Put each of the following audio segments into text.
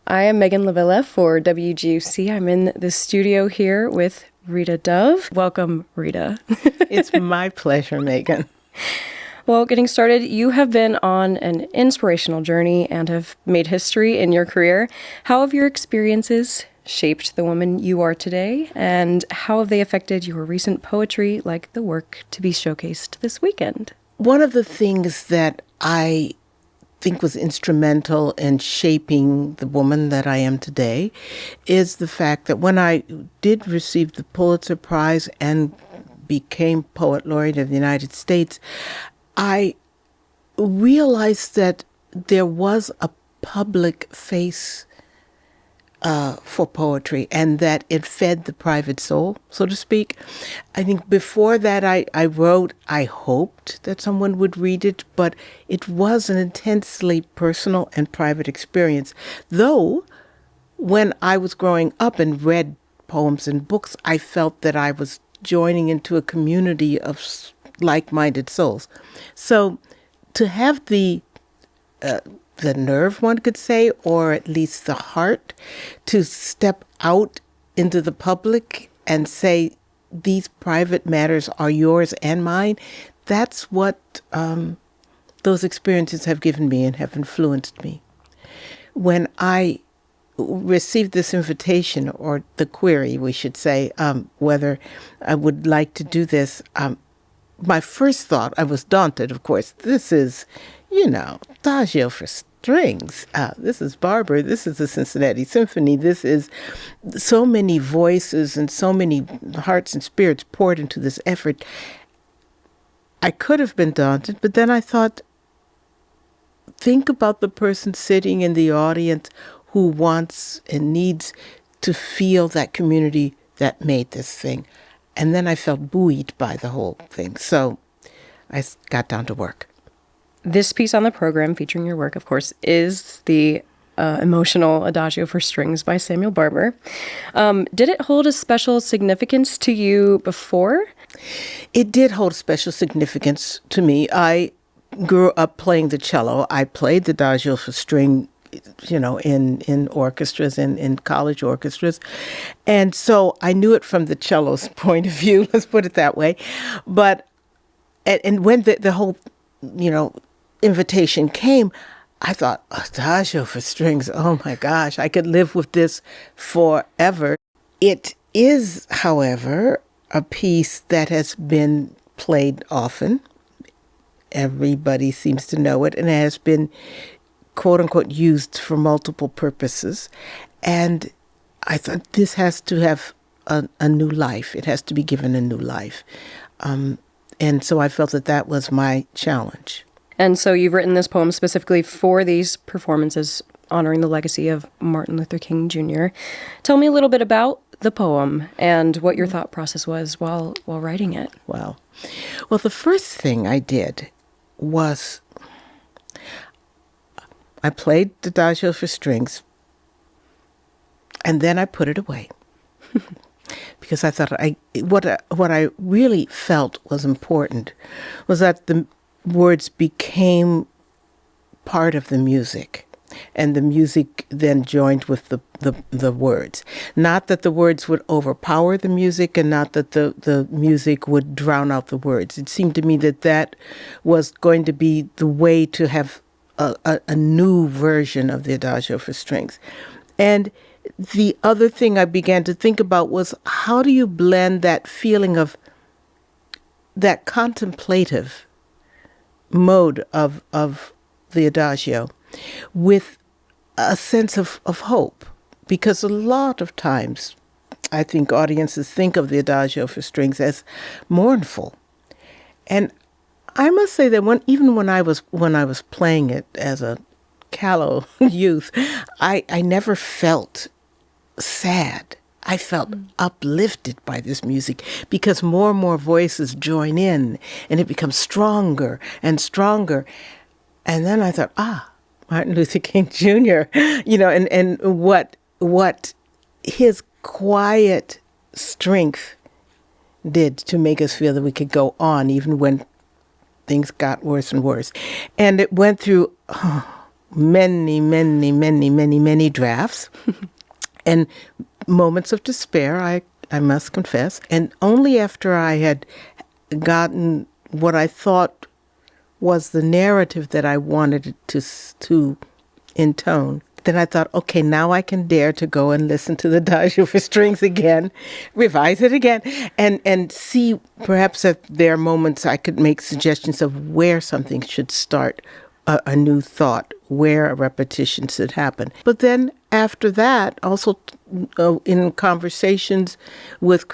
I am Megan Lavilla for WGUC. I'm in the studio here with Rita Dove. Welcome, Rita. It's my pleasure, Megan. Well, getting started, you have been on an inspirational journey and have made history in your career. How have your experiences shaped the woman you are today, and how have they affected your recent poetry, like the work to be showcased this weekend? One of the things that I think was instrumental in shaping the woman that I am today is the fact that when I did receive the Pulitzer Prize and became Poet Laureate of the United States, I realized that there was a public face for poetry and that it fed the private soul, so to speak. I think before that I wrote, I hoped that someone would read it, but it was an intensely personal and private experience. Though when I was growing up and read poems and books, I felt that I was joining into a community of like-minded souls. So to have the nerve, one could say, or at least the heart, to step out into the public and say, these private matters are yours and mine, that's what those experiences have given me and have influenced me. When I received this invitation, or the query, we should say, whether I would like to do this, my first thought, I was daunted, of course. This is, Adagio for strings. This is Barber. This is the Cincinnati Symphony. This is so many voices and so many hearts and spirits poured into this effort. I could have been daunted, but then I thought, think about the person sitting in the audience who wants and needs to feel that community that made this thing. And then I felt buoyed by the whole thing. So I got down to work. This piece on the program, featuring your work, of course, is the emotional Adagio for Strings by Samuel Barber. Did it hold a special significance to you before? It did hold special significance to me. I grew up playing the cello. I played the Adagio for string, in orchestras, in college orchestras. And so I knew it from the cello's point of view, let's put it that way. But, and when the whole, invitation came, I thought, Adagio for strings, oh my gosh, I could live with this forever. It is, however, a piece that has been played often. Everybody seems to know it, and it has been, quote unquote, used for multiple purposes. And I thought this has to have a new life. It has to be given a new life. And so I felt that was my challenge. And so you've written this poem specifically for these performances honoring the legacy of Martin Luther King Jr. Tell me a little bit about the poem and what your thought process was while writing it. Wow. Well, the first thing I did was I played the Adagio for strings, and then I put it away. Because I thought what I really felt was important was that the words became part of the music, and the music then joined with the words. Not that the words would overpower the music, and not that the music would drown out the words. It seemed to me that was going to be the way to have a new version of the Adagio for strings. And the other thing I began to think about was, how do you blend that feeling of that contemplative mode of the Adagio with a sense of hope? Because a lot of times I think audiences think of the Adagio for strings as mournful. And I must say that even when I was playing it as a callow youth, I never felt sad. I felt uplifted by this music because more and more voices join in and it becomes stronger and stronger. And then I thought, Martin Luther King Jr., and what his quiet strength did to make us feel that we could go on even when things got worse and worse. And it went through many drafts and moments of despair, I must confess. And only after I had gotten what I thought was the narrative that I wanted it to intone, then I thought, okay, now I can dare to go and listen to the Adagio for strings again, revise it again, and see perhaps if there are moments I could make suggestions of where something should start, a new thought, where a repetition should happen. But then after that, also in conversations with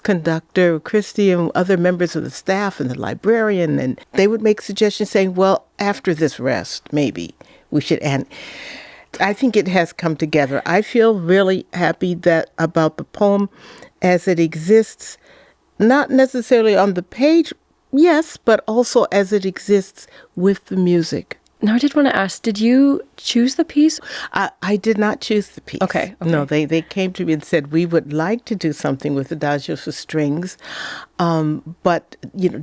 conductor Christy and other members of the staff and the librarian, and they would make suggestions saying, well, after this rest, maybe we should end. I think it has come together. I feel really happy about the poem as it exists, not necessarily on the page, yes, but also as it exists with the music. Now, I did want to ask, did you choose the piece? I did not choose the piece. Okay. No, they came to me and said, we would like to do something with Adagio for strings, but,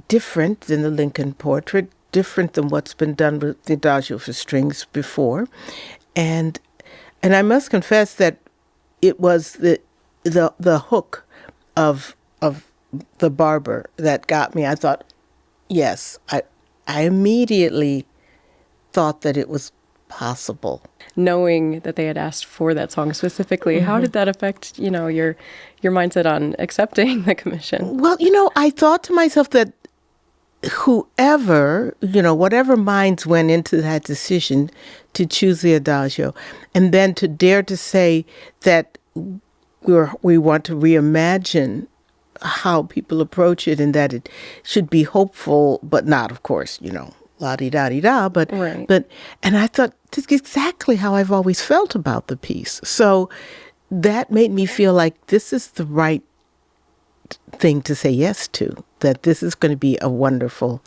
different than the Lincoln Portrait, different than what's been done with the Adagio for strings before. And I must confess that it was the hook of the barber that got me. I thought, yes, I immediately thought that it was possible. Knowing that they had asked for that song specifically, how did that affect, your mindset on accepting the commission? Well, I thought to myself that whoever, whatever minds went into that decision to choose the Adagio, and then to dare to say that we want to reimagine how people approach it and that it should be hopeful, but not, of course, la-di-da-di-da, but, right. And I thought, this is exactly how I've always felt about the piece. So that made me feel like this is the right thing to say yes to, that this is going to be a wonderful,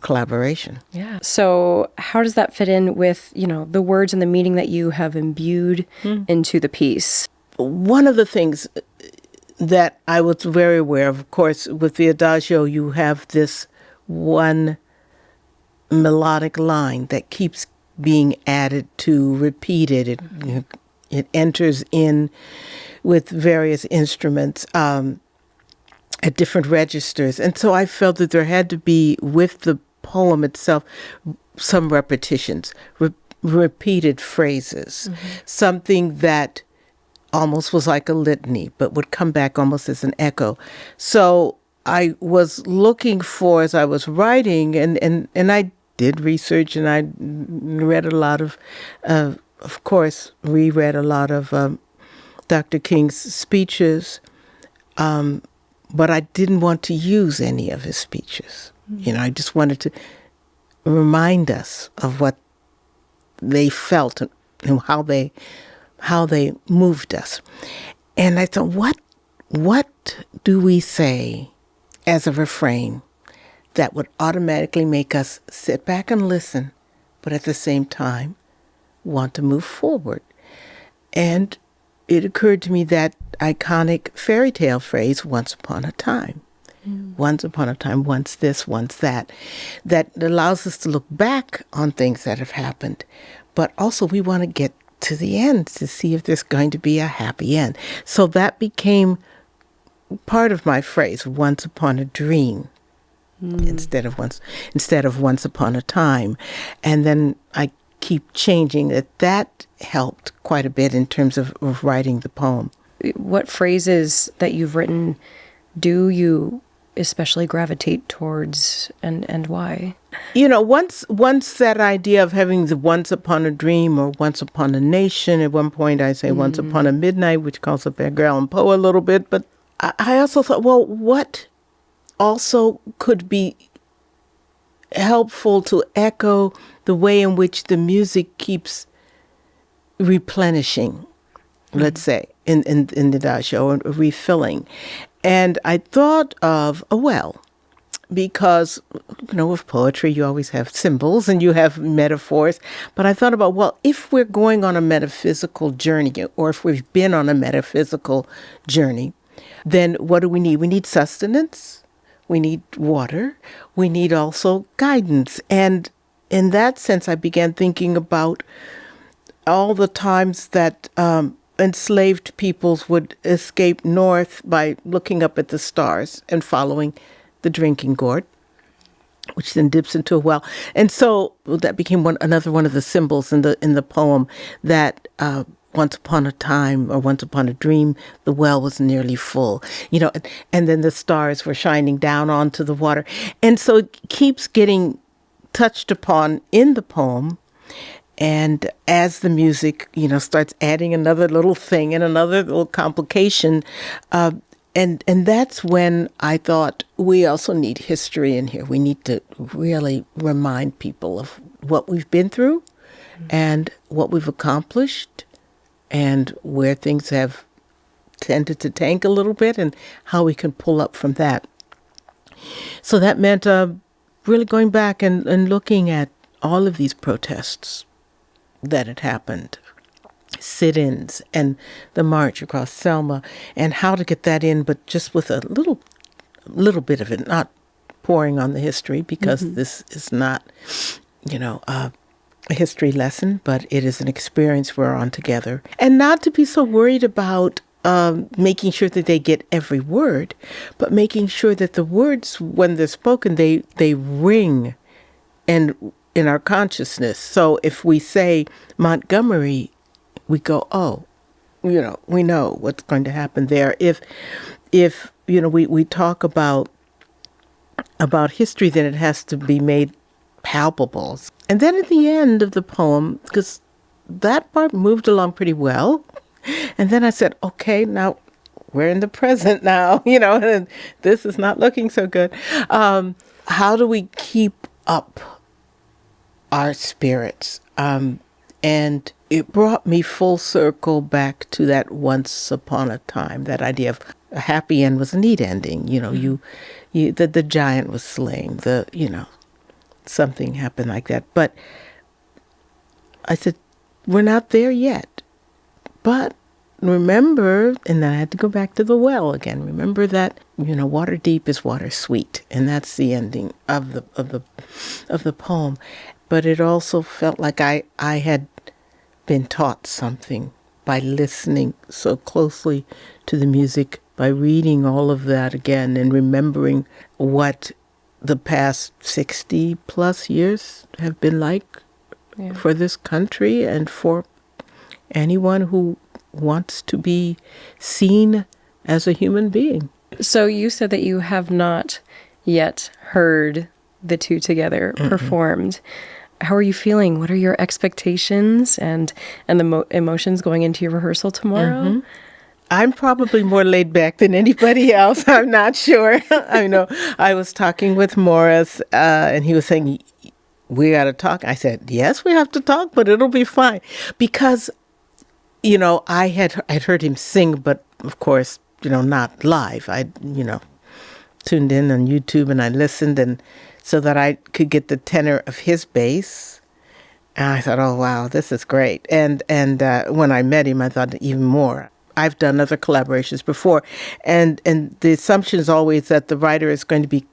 collaboration. Yeah. So how does that fit in with, the words and the meaning that you have imbued into the piece? One of the things that I was very aware of course, with the Adagio, you have this one melodic line that keeps being added to, repeated. It enters in with various instruments at different registers. And so I felt that there had to be, with the poem itself, some repetitions, repeated phrases, something that almost was like a litany, but would come back almost as an echo. So I was looking for, as I was writing, and I did research, and I read a lot of course, reread a lot of Dr. King's speeches, but I didn't want to use any of his speeches. I just wanted to remind us of what they felt and how they moved us. And I thought, what do we say as a refrain that would automatically make us sit back and listen, but at the same time want to move forward? And it occurred to me that iconic fairy tale phrase, once upon a time. Once upon a time, once this, once that allows us to look back on things that have happened. But also we want to get to the end to see if there's going to be a happy end. So that became part of my phrase, once upon a dream, instead of once upon a time. And then I keep changing that helped quite a bit in terms of writing the poem. What phrases that you've written do you especially gravitate towards, and why? Once that idea of having the once upon a dream or once upon a nation, at one point I say once upon a midnight, which calls up Edgar Allan Poe a little bit, but I also thought, well, what also could be helpful to echo the way in which the music keeps replenishing, let's say, in the Adagio, and refilling. And I thought of a well, because, with poetry, you always have symbols and you have metaphors. But I thought about, well, if we're going on a metaphysical journey, or if we've been on a metaphysical journey, then what do we need? We need sustenance. We need water. We need also guidance. And in that sense, I began thinking about all the times that enslaved peoples would escape north by looking up at the stars and following the drinking gourd, which then dips into a well. And so that became another one of the symbols in the poem, that once upon a time, or once upon a dream, the well was nearly full, and then the stars were shining down onto the water. And so it keeps getting touched upon in the poem. And as the music, starts adding another little thing and another little complication, and that's when I thought, we also need history in here. We need to really remind people of what we've been through and what we've accomplished and where things have tended to tank a little bit and how we can pull up from that. So that meant really going back and looking at all of these protests that had happened, sit-ins and the march across Selma, and how to get that in, but just with a little bit of it, not pouring on the history, because this is not, a history lesson, but it is an experience we're on together. And not to be so worried about making sure that they get every word, but making sure that the words, when they're spoken, they ring and in our consciousness. So if we say Montgomery, we go, oh, we know what's going to happen there. If we talk about history, then it has to be made palpable. And then at the end of the poem, because that part moved along pretty well, and then I said, okay, now we're in the present now, and this is not looking so good. How do we keep up our spirits? And it brought me full circle back to that once upon a time, that idea of a happy end was a neat ending. The giant was slain, something happened like that. But I said, we're not there yet. But remember, and then I had to go back to the well again. Remember that, water deep is water sweet. And that's the ending of the poem. But it also felt like I had been taught something by listening so closely to the music, by reading all of that again and remembering what the past 60 plus years have been like for this country and for anyone who wants to be seen as a human being. So you said that you have not yet heard the two together performed. How are you feeling? What are your expectations and the emotions going into your rehearsal tomorrow? I'm probably more laid back than anybody else. I'm not sure. I know I was talking with Morris, and he was saying, we got to talk. I said, yes, we have to talk, but it'll be fine. Because, I'd heard him sing, but of course, not live. I, tuned in on YouTube and I listened, and so that I could get the tenor of his bass. And I thought, oh, wow, this is great. And when I met him, I thought even more. I've done other collaborations before. And the assumption is always that the writer is going to be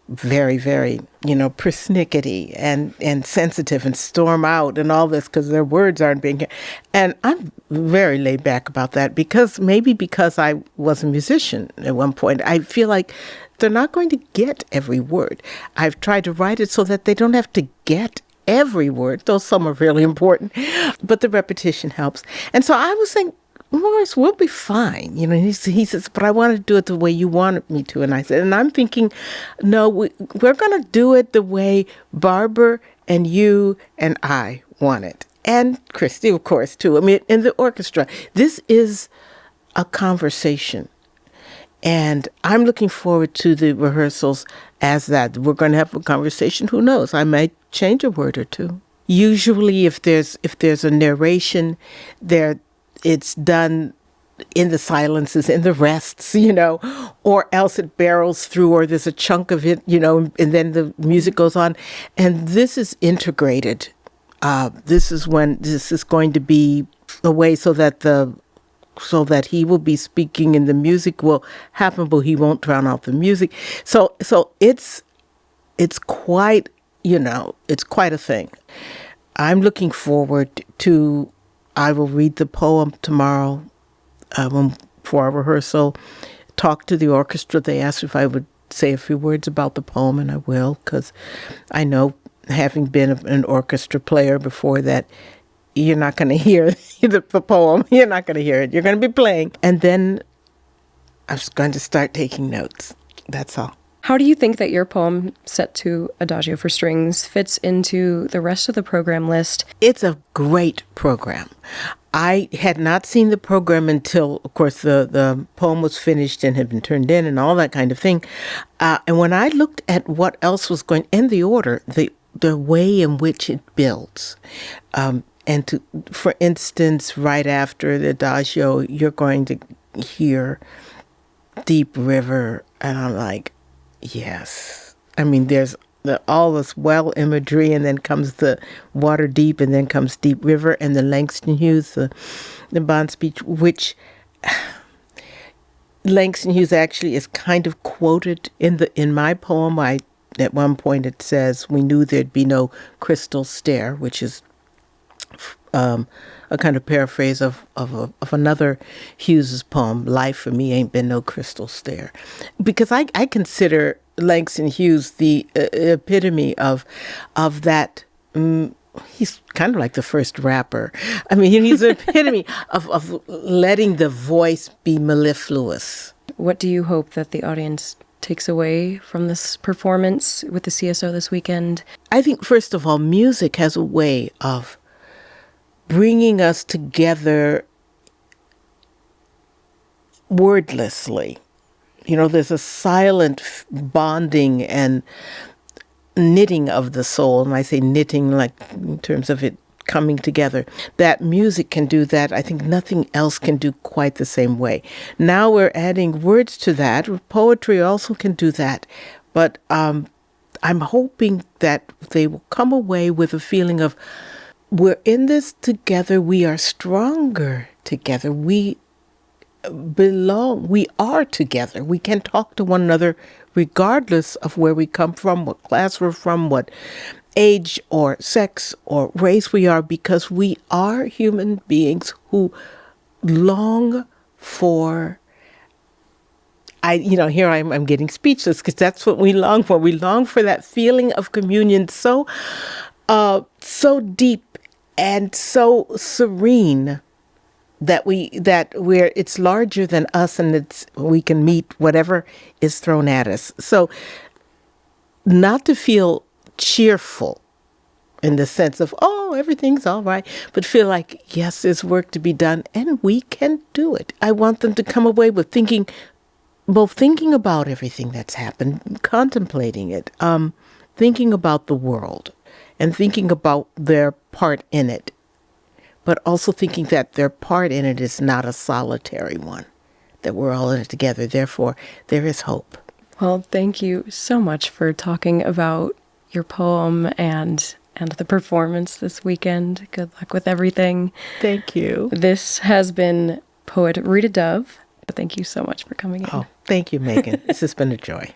very, very, persnickety and sensitive and storm out and all this because their words aren't being heard. And I'm very laid back about that because I was a musician at one point. I feel like they're not going to get every word. I've tried to write it so that they don't have to get every word, though some are really important, but the repetition helps. And so I was saying, Morris, we'll be fine. He says, but I want to do it the way you wanted me to. And I said, and I'm thinking, no, we're going to do it the way Barbara and you and I want it. And Christy, of course, too. I mean, in the orchestra, this is a conversation. And I'm looking forward to the rehearsals as that. We're going to have a conversation. Who knows? I might change a word or two. Usually, if there's a narration, it's done in the silences, in the rests, or else it barrels through, or there's a chunk of it, and then the music goes on. And this is integrated. This is going to be a way so that he will be speaking and the music will happen, but he won't drown out the music. So it's quite it's quite a thing. I'm looking forward to, I will read the poem tomorrow for our rehearsal, talk to the orchestra. They asked if I would say a few words about the poem, and I will, because I know, having been an orchestra player before, that you're not going to hear the poem. You're not going to hear it. You're going to be playing. And then I'm just going to start taking notes. That's all. How do you think that your poem, set to Adagio for Strings, fits into the rest of the program list? It's a great program. I had not seen the program until, of course, the poem was finished and had been turned in and all that kind of thing. And when I looked at what else was going in the order, the way in which it builds, for instance, right after the Adagio, you're going to hear Deep River, and I'm like, yes. I mean, there's all this well imagery, and then comes the Water Deep, and then comes Deep River, and the Langston Hughes, the bond speech, which Langston Hughes actually is kind of quoted in my poem. At one point it says, "We knew there'd be no crystal stair," which is a kind of paraphrase of another Hughes's poem, "Life for me ain't been no crystal stair," because I consider Langston Hughes the epitome of that. He's kind of like the first rapper. I mean, he's the epitome of letting the voice be mellifluous. What do you hope that the audience takes away from this performance with the CSO this weekend? I think, first of all, music has a way of bringing us together wordlessly. There's a silent bonding and knitting of the soul. And I say knitting like in terms of it coming together. That music can do that. I think nothing else can do quite the same way. Now we're adding words to that. Poetry also can do that. But I'm hoping that they will come away with a feeling of, we're in this together. We are stronger together. We belong. We are together. We can talk to one another regardless of where we come from, what class we're from, what age or sex or race we are, because we are human beings who long for, here I'm getting speechless, because that's what we long for. We long for that feeling of communion so deep and so serene that it's larger than us, and we can meet whatever is thrown at us. So not to feel cheerful in the sense of, oh, everything's all right, but feel like, yes, there's work to be done and we can do it. I want them to come away with thinking about everything that's happened, contemplating it, thinking about the world and thinking about their part in it, but also thinking that their part in it is not a solitary one, that we're all in it together. Therefore, there is hope. Well, thank you so much for talking about your poem and the performance this weekend. Good luck with everything. Thank you. This has been poet Rita Dove. Thank you so much for coming in. Oh, thank you, Megan. This has been a joy.